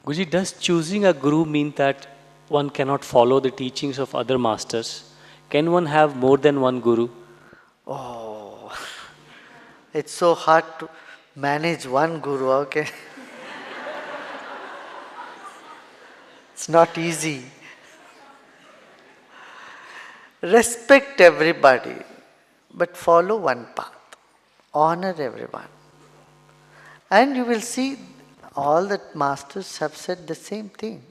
Guruji, does choosing a guru mean that one cannot follow the teachings of other masters? Can one have more than one guru? Oh, it's so hard to manage one guru, okay? It's not easy. Respect everybody, but follow one path. Honor everyone. And you will see all the masters have said the same thing.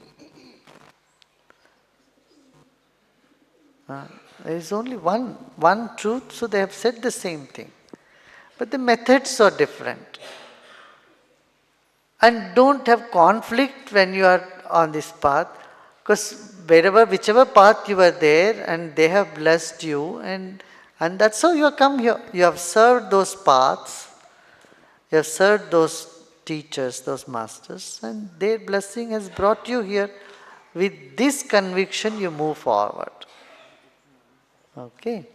There is only one truth, so they have said the same thing. But the methods are different. And don't have conflict when you are on this path, because whichever path you are there, and they have blessed you, and that's how you have come here. You have served those paths, you have served those teachers, those masters, and their blessing has brought you here. With this conviction, you move forward. Okay?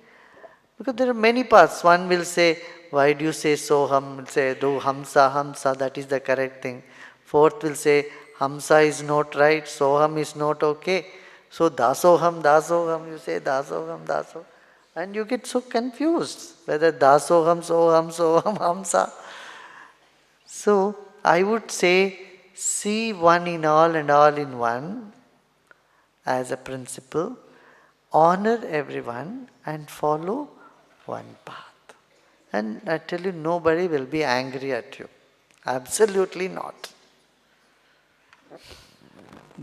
Because there are many paths. One will say, why do you say Soham? Say, do Hamsa, that is the correct thing. Fourth will say, Hamsa is not right, Soham is not okay. So Dasoham, you say Dasoham. And you get so confused whether Dasoham, Soham, Hamsa. So I would say, see one in all and all in one as a principle. Honor everyone and follow one path. And I tell you, nobody will be angry at you. Absolutely not.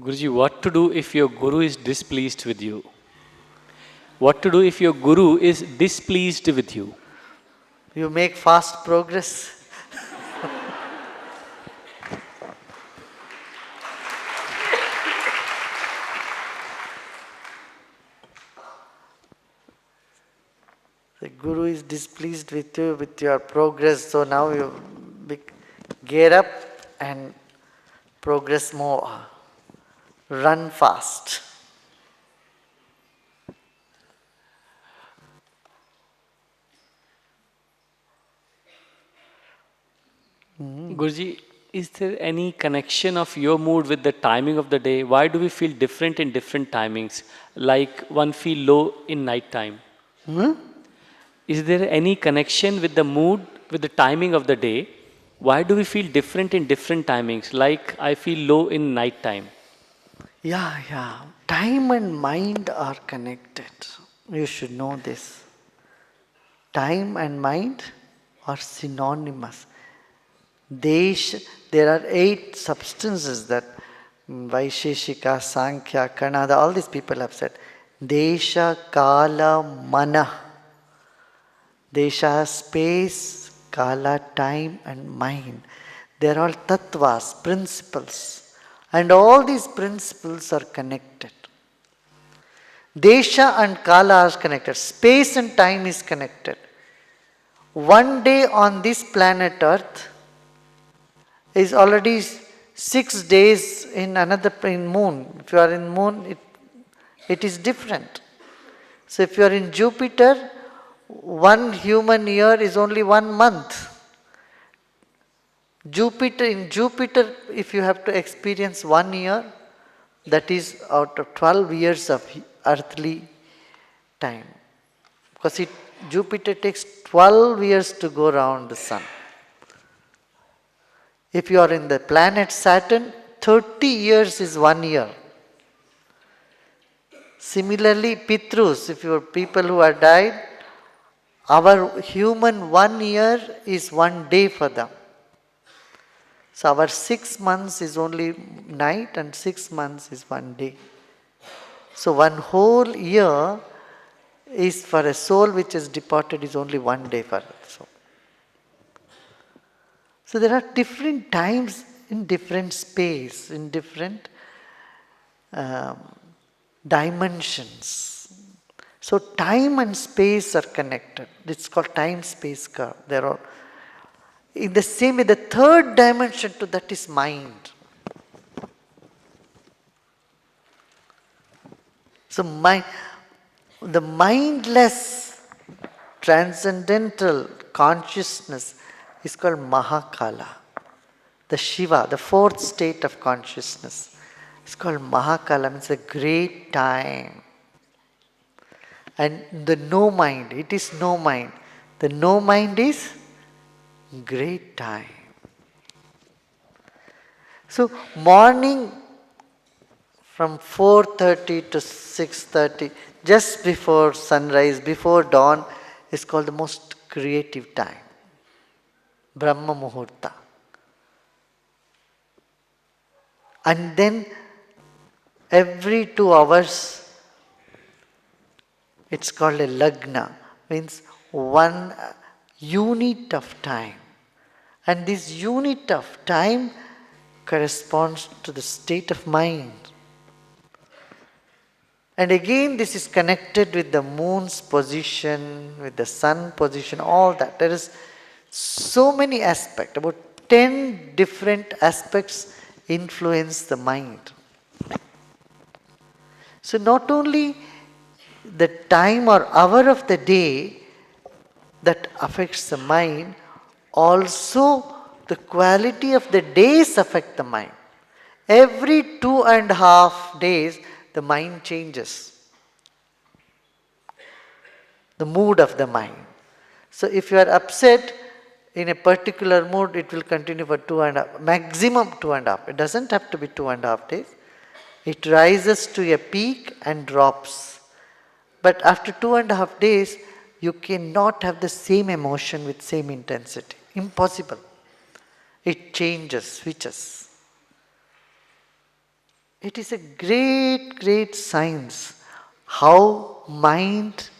Guruji, what to do if your guru is displeased with you? What to do if your guru is displeased with you? You make fast progress. The guru is displeased with you, with your progress, so now you gear up and progress more. Run fast. Guruji, is there any connection of your mood with the timing of the day? Why do we feel different in different timings? Like one feel low in night time. Is there any connection with the mood, with the timing of the day? Why do we feel different in different timings? Like I feel low in night time. Yeah. Time and mind are connected. You should know this. Time and mind are synonymous. There are 8 substances that Vaisheshika, Sankhya, Kanada, all these people have said. Desha, Kala, Mana. Desha, space, Kala, time and mind. They are all tattvas, principles. And all these principles are connected. Desha and Kala are connected. Space and time is connected. One day on this planet Earth is already 6 days in moon. If you are in moon, it is different. So if you are in Jupiter, one human year is only 1 month. In Jupiter, if you have to experience 1 year, that is out of 12 years of earthly time. Because Jupiter takes 12 years to go around the sun. If you are in the planet Saturn, 30 years is 1 year. Similarly, Pitrus, if you are people who are died, our human 1 year is 1 day for them. So our 6 months is only night and 6 months is 1 day. So 1 whole year is for a soul which is departed is only 1 day for a soul. So there are different times in different space, in different dimensions. So time and space are connected. It's called time-space curve. There are in the same way, the third dimension to that is mind. So the mindless transcendental consciousness is called Mahakala. the Shiva, the fourth state of consciousness. It's called Mahakalam. It's a great time. And the no mind, it is no mind. The no mind is great time. So morning from 4:30 to 6:30, just before sunrise, before dawn, is called the most creative time. Brahma Muhurta. And then every 2 hours, it's called a lagna, means one unit of time. And this unit of time corresponds to the state of mind. And again, this is connected with the moon's position, with the sun position, all that. There is so many aspects, about 10 different aspects influence the mind. So not only the time or hour of the day that affects the mind, also the quality of the days affect the mind. Every 2.5 days, the mind changes. The mood of the mind. So if you are upset in a particular mood, it will continue for 2.5, maximum 2.5. It doesn't have to be 2.5 days. It rises to a peak and drops. But after 2.5 days, you cannot have the same emotion with same intensity. Impossible. It changes, switches. It is a great, great science how mind,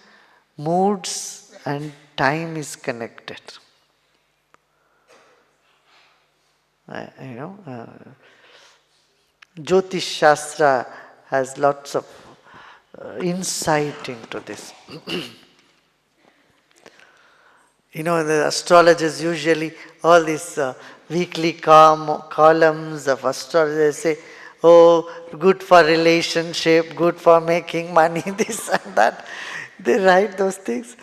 moods and time is connected. Jyotish Shastra has lots of insight into this. The astrologers usually, all these weekly columns of astrology, they say, oh, good for relationship, good for making money, this and that. They write those things.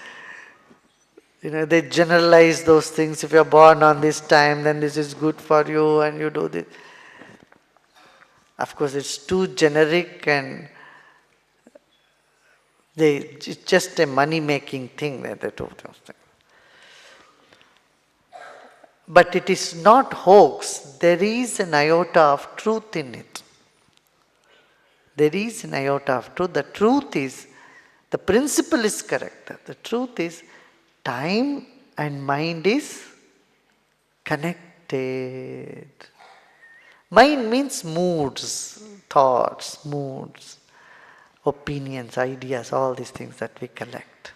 They generalize those things. If you're born on this time, then this is good for you and you do this. Of course, it's too generic and it's just a money-making thing that they do those things. But it is not hoax. There is an iota of truth in it. There is an iota of truth. The truth is, the principle is correct. The truth is, time and mind is connected. Mind means moods, thoughts, moods, opinions, ideas, all these things that we collect.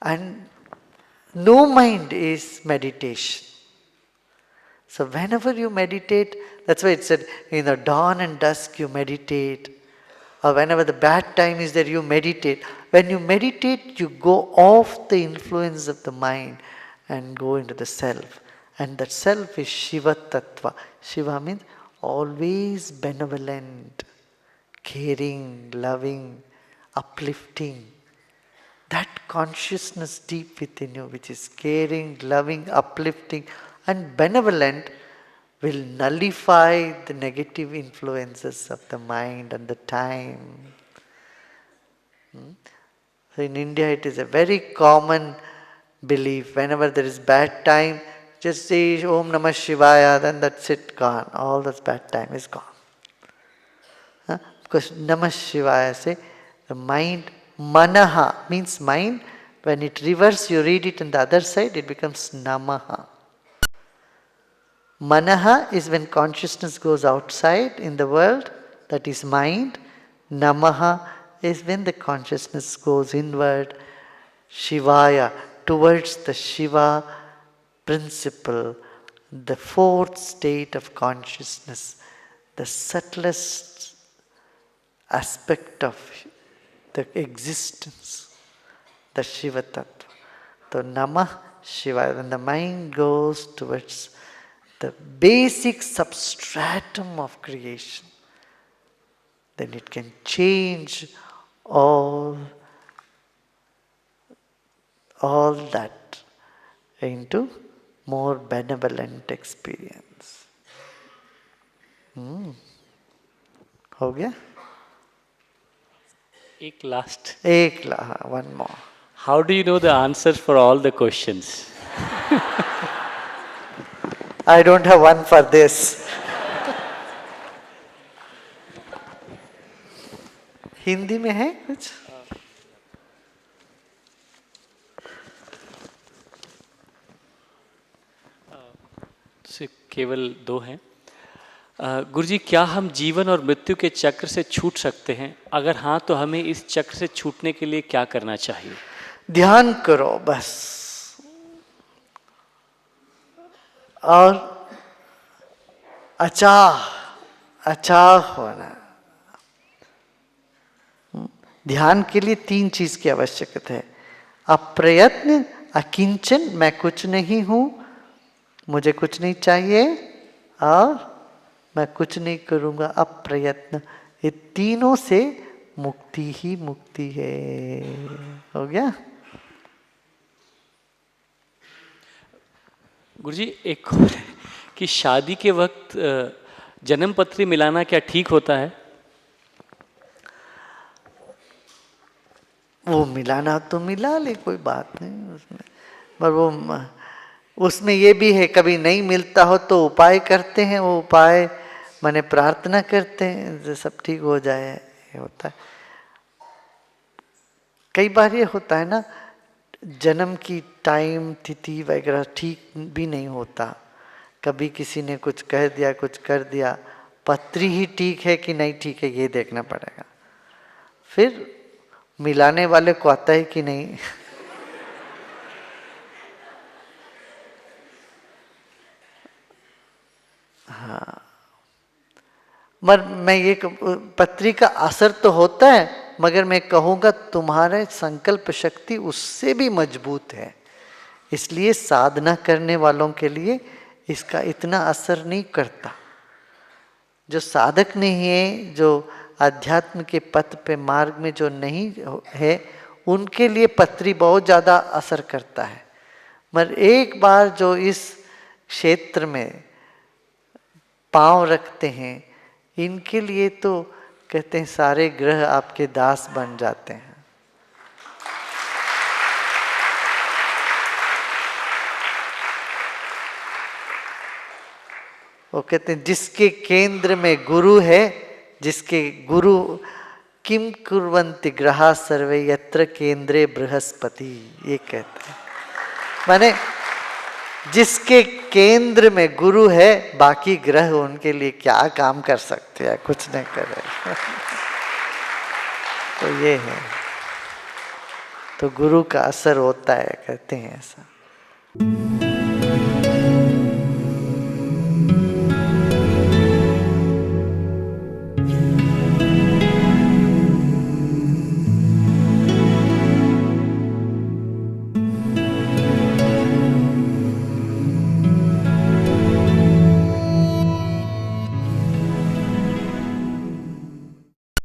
And no mind is meditation. So whenever you meditate, that's why it said, in the dawn and dusk you meditate. Or whenever the bad time is there, you meditate. When you meditate, you go off the influence of the mind and go into the self. And that self is Shiva Tattva. Shiva means always benevolent, caring, loving, uplifting. That consciousness deep within you, which is caring, loving, uplifting, and benevolent, will nullify the negative influences of the mind and the time. So in India, it is a very common belief. Whenever there is bad time, just say Om Namah Shivaya, then that's it, gone. All that bad time is gone. Because Namah Shivaya, say, the mind, Manaha means mind. When it reverse, you read it on the other side, it becomes Namaha. Manaha is when consciousness goes outside in the world, that is mind. Namaha is when the consciousness goes inward. Shivaya, towards the Shiva principle, the fourth state of consciousness, the subtlest aspect of the existence, the Shiva Tattva. So Namah Shivaya, when the mind goes towards the basic substratum of creation, then it can change all that into more benevolent experience. हो गया? एक last. एक one more. How do you know the answer for all the questions? I don't have one for this. Hindi में है कुछ? से केवल 2 हैं. गुरुजी, क्या हम जीवन और मृत्यु के चक्र से छूट सकते हैं? अगर हाँ, तो हमें इस चक्र से छूटने के लिए क्या करना चाहिए? ध्यान करो बस, और अचाह होना. ध्यान के लिए 3 चीज की आवश्यकता है. अप्रयत्न, अकिंचन, मैं कुछ नहीं हूं, मुझे कुछ नहीं चाहिए, और मैं कुछ नहीं करूंगा, अप्रयत्न. ये तीनों से मुक्ति ही मुक्ति है. हो गया? गुरुजी, एक और है कि शादी के वक्त जन्म पत्री मिलाना क्या ठीक होता है? वो मिलाना तो मिला ले, कोई बात नहीं उसमें. पर वो उसमें ये भी है, कभी नहीं मिलता हो तो उपाय करते हैं. वो उपाय माने प्रार्थना करते हैं सब ठीक हो जाए. ये होता है. कई बार ये होता है ना, जन्म की टाइम तिथि वगैरह ठीक भी नहीं होता. कभी किसी ने कुछ कह दिया, कुछ कर दिया. पत्री ही ठीक है कि नहीं ठीक है, ये देखना पड़ेगा. फिर मिलाने वाले को आता है कि नहीं. हाँ, मगर मैं ये पत्री का असर तो होता है, मगर मैं कहूँगा तुम्हारे संकल्प शक्ति उससे भी मजबूत है. इसलिए साधना करने वालों के लिए इसका इतना असर नहीं करता. जो साधक नहीं है, जो अध्यात्म के पथ पे मार्ग में जो नहीं है, उनके लिए पत्री बहुत ज़्यादा असर करता है. मगर एक बार जो इस क्षेत्र में पांव रखते हैं, इनके लिए तो कहते हैं सारे ग्रह आपके दास बन जाते हैं. वो कहते हैं जिसके केंद्र में गुरु है, जिसके गुरु किम कुर्वन्ति ग्रहा सर्वे यत्र केंद्रे बृहस्पति, ये कहते हैं. माने जिसके केंद्र में गुरु है, बाकी ग्रह उनके लिए क्या काम कर सकते हैं? कुछ नहीं करे. तो ये है, तो गुरु का असर होता है, कहते हैं ऐसा.